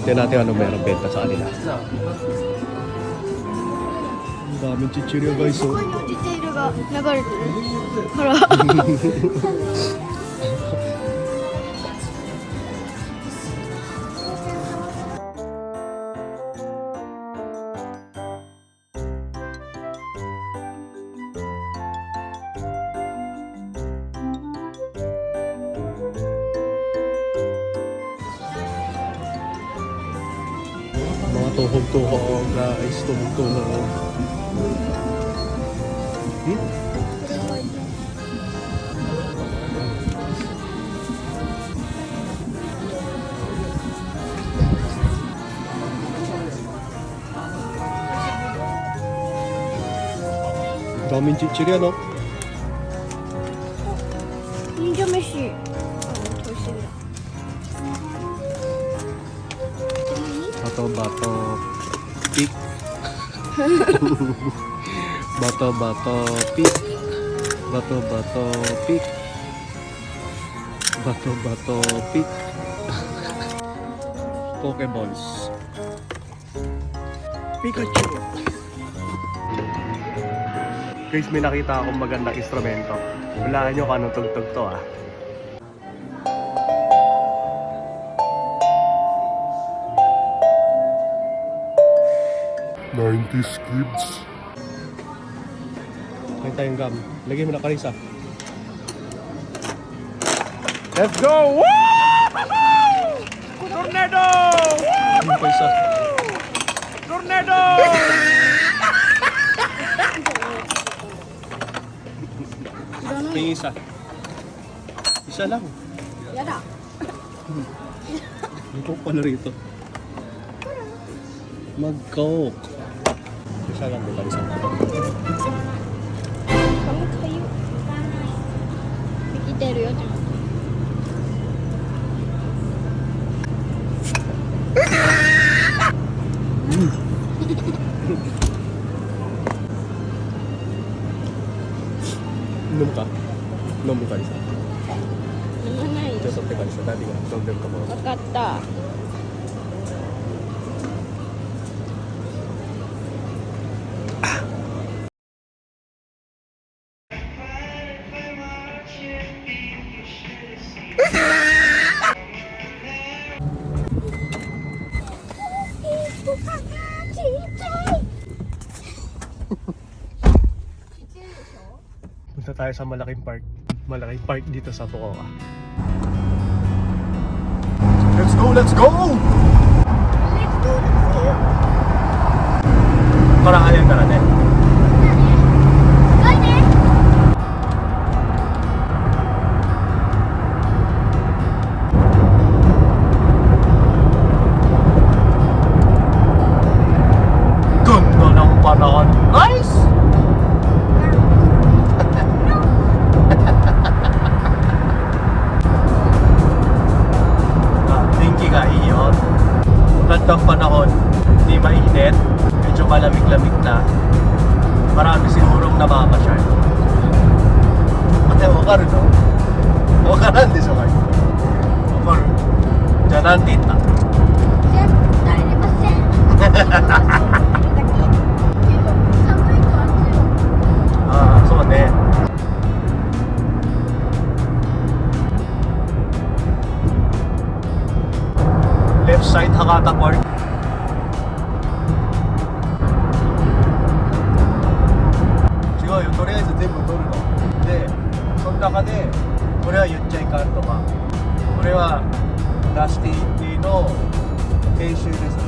Tignan natin ano meron benta sa kanila. Ang daming chichirya guys. ここにディテールが流れてる。ほら。Mga tuhog-tuhog guys, tuhog-tuhog. Daming chichirya, no? 忍者飯。美味しいんだ。 Bato-bato pig. Bato-bato pig. Bato-bato pig. Bato-bato pig. Pokeballs. Pikachu. Guys, may nakita akong magandang instrumento. Hulaan nyo kung anong tugtog to ah. '90s kids. Kain tayong gum. Lagay mo na Karisa. Let's go! Woo! Tornado! Woo! Karisa. Tornado! May isa. Isa lang. やだ。 May coke pala rito. Mag-coke. Isa lang, may Karisa. このかゆ。生きてるよちゃんと。 Inom ka? Inom mo Karisa. 飲まないよ。 Just of the Karisa. Dati nga, problem ka mo. わかった。 Punta tayo sa malaking park. Malaking park dito sa Fukuoka. Let's go! Let's go! Para kaya ka natin. Ganda ng panahon. Nice! Gandang panahon, hindi mainit, medyo malamig-lamig na. Marami sigurong namamasyal. Ate, wakar no? Wakaran di sukay. Wakar. Diyan dita. So ne. Left side Hakata Park. Siguro yung とりあえず全部撮るので、その中でこれは言っちゃいかんとか、これは出していいの編集です。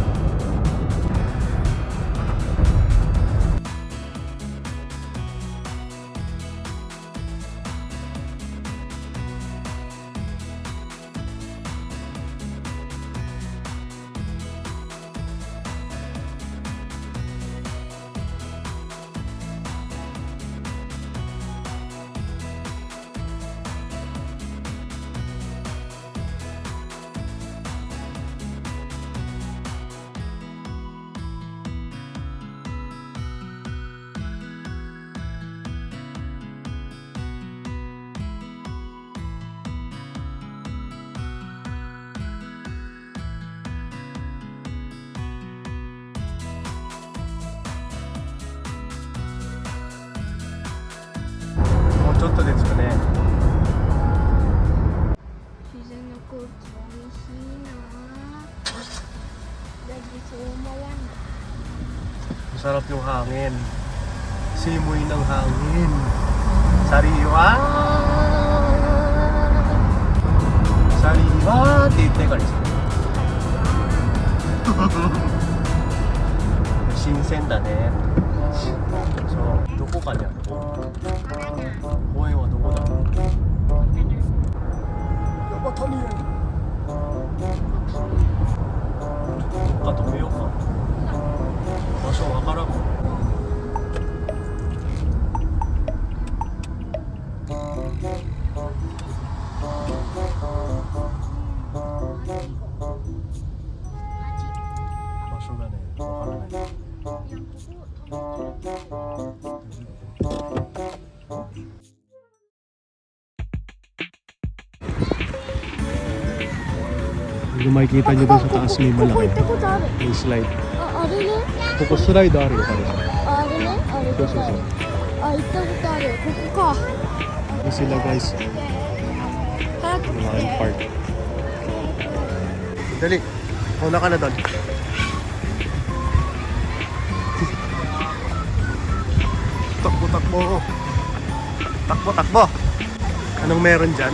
ちょっとですかね。自然の空気は美味しいな。Lagi sumumawan. Masarap yung hangin. Simoy ng hangin. Sariwa! Sariwa! って言ってからですね。新鮮だね。そう、どこかにある公園はどこだろう。山谷園。どっか止めようか。場所わからんもん。場所がね、わからない。Kung makikita nyo dun sa taas may ここ malaki 行ったことある。 may slide. あ、あれね。 Koko slide あるよ、彼。あれね。あれそうそうそう。あ、行ったことある。ここか。 Ito sila guys. 早く来 Mga て。 park. Dali. Una ka na doon. Takbo, takbo. Takbo, takbo. Anong meron dyan?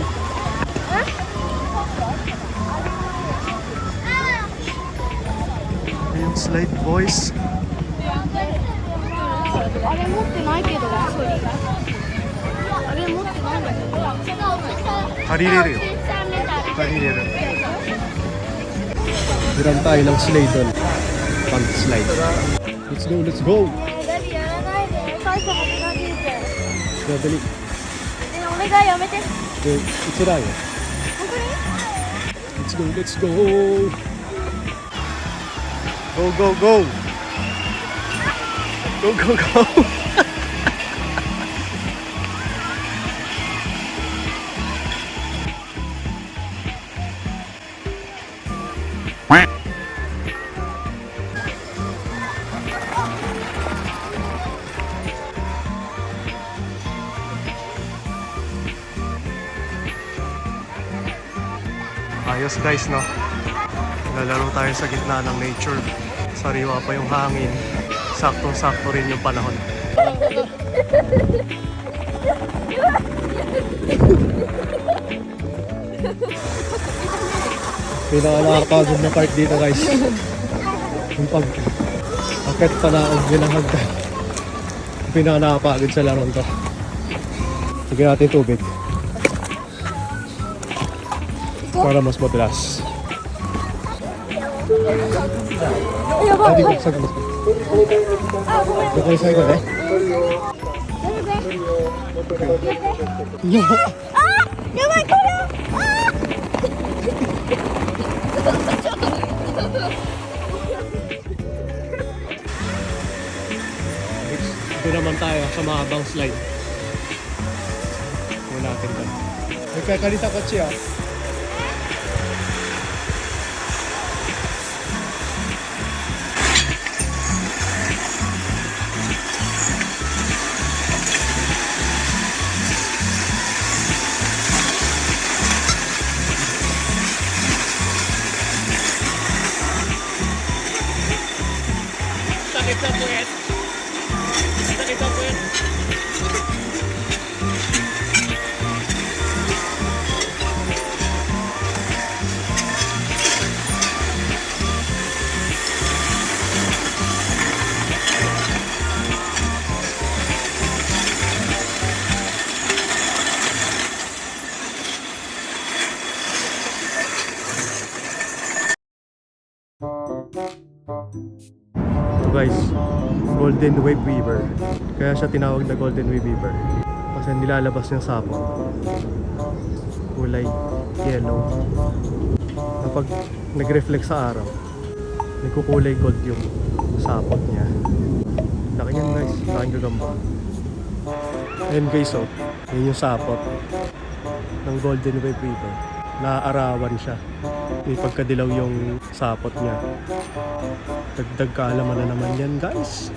Yung slide boys. あれ持ってないけど。あれ持ってないんだけど。借りれるよ。借りれる。Hiram tayo ng slide doon. Pang slide. Let's go, let's go. ダディやらないで。最初始まるじゃん。 Dali. お願いやめて。 Ito lang. 本当に？ Let's go, let's go. Go, go, go. Go, go, go. Ayos guys, no? Lalaro tayo sa gitna ng nature. Sariwa pa yung hangin. Saktong-sakto rin yung panahon. Pinaka-nakakapagod na part dito guys. Yung pag-akit pa na ang ginahagdan. Pinaka-nakakapagod sa laron to. Lagyan natin tubig. Para mas madalas. Hindi ko saglit. Okay, saglit eh. Yabay ko na! Ito naman tayo sa mahabang slide. Muna natin doon. Nagkakalita ko siya. Sakit sa puwet. Sakit sa puwet. Ito guys, Golden Wave Weaver. Kaya siya tinawag na Golden Wave Weaver kasi nilalabas yung sapot. Kulay yellow. Kapag nag-reflect sa araw, nagkukulay gold yung sapot niya. Laki niyan guys, laking gagamba. Ayun guys, oh, yun yung sapot ng Golden Wave Weaver. Naaarawan siya. May pagkadilaw yung sapot niya. Dagdag kaalaman na naman yan guys.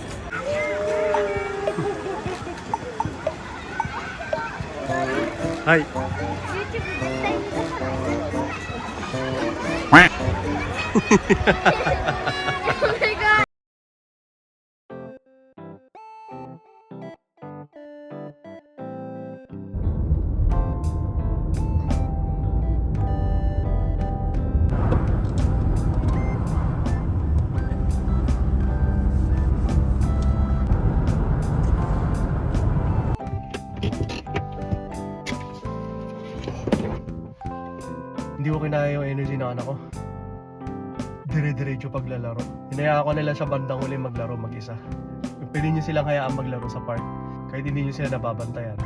はい。 YouTube 絶対見たくない。お願い。Hindi ko kinaya yung energy ng anak ko. Dire-diretso paglalaro. Hinayaan ko nila sa bandang huli maglaro mag-isa. Pwede nyo silang hayaan maglaro sa park. Kahit hindi nyo sila nababantayan.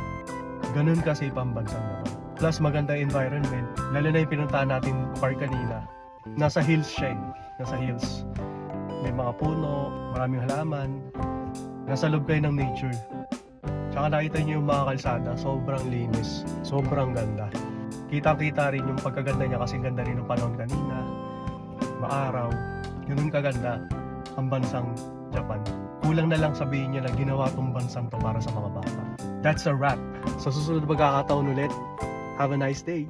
Ganun kasi ang bansang naman. Plus maganda environment. Lalo na yung pinuntahan natin park kanina. Nasa hills siya eh. Nasa hills. May mga puno, maraming halaman. Nasa loob kayo ng nature. Tsaka nakita nyo yung mga kalsada. Sobrang linis. Sobrang ganda. Kitang-kita rin yung pagkaganda niya kasi ganda rin ng panahon kanina. Maaraw. Ganun kaganda ang bansang Japan. Kulang na lang sabihin niya na ginawa tong bansang to para sa mga bata. That's a wrap. Sa susunod magkakataon ulit. Have a nice day.